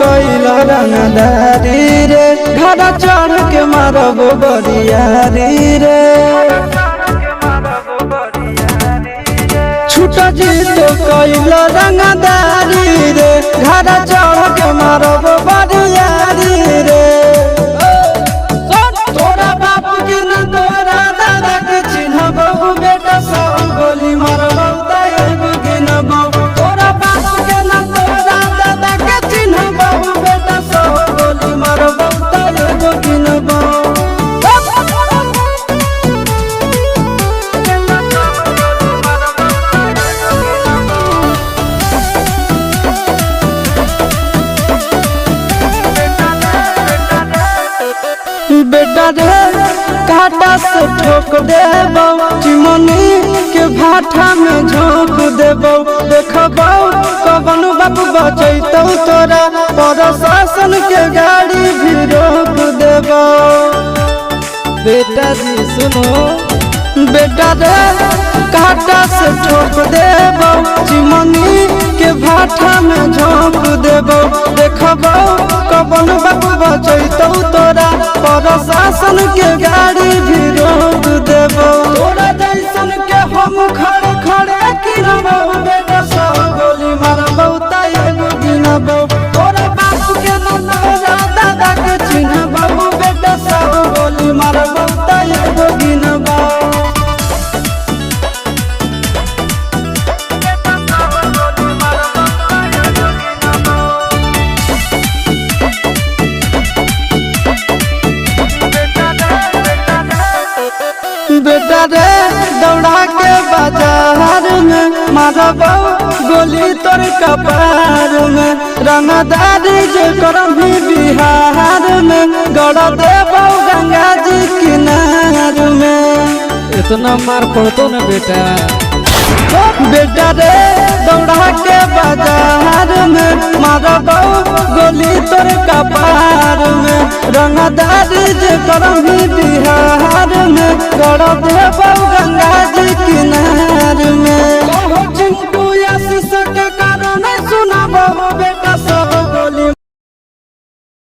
कैला रंगदारी रे घर चढ़ के मारब बरियारी रे छूट जी तो कैला रंगदारी रे घर चढ़ के मारब बरियारी रे तोरा बाप के न तोरा दादा के चिन्हबहु बेटा सब गोली मारबहु तैगो गिनबहु तोरा बाप के न तोरा दादा के चिन्हबहु बेटा सब गोली मारबहु तैगो गिनबहु बेटा रे काटा से ठोक देबो चिमनी के भाटा में झोंक देबो देखबो कवन बाप बचैतौ तोरा प्रशासन के गाड़ी भी रोक देबो बेटा जी सुनो बेटा रे काटा से ठोक देबो चिमनी के भाटा में झोंक देबो देखबो कवन बाप बचैतौ तोरा प्रशासन के गाड़ी भी रोक देबो तोरा जैसन के हम खड़े खड़े गिनबो बेटा सब गोली मारबो तैगो गिनबो तोरा बाप के न तोरा दादा के चिन्हबो बेटा सब गोली मारबो तैगो गिनबो बेटा रे दौड़ा के बाजार में मारबो गोली तोर कपार में रंगदारी जे करभी बिहार में गड़ देबो गंगा जी किनार में इतना मार पड़तो न बेटा बेटा रे दौड़ा के बाजार में मारबो गोली तोर कपार में रंगदारी जे करभी बिहार में गड़ देबो गंगा जी किनार में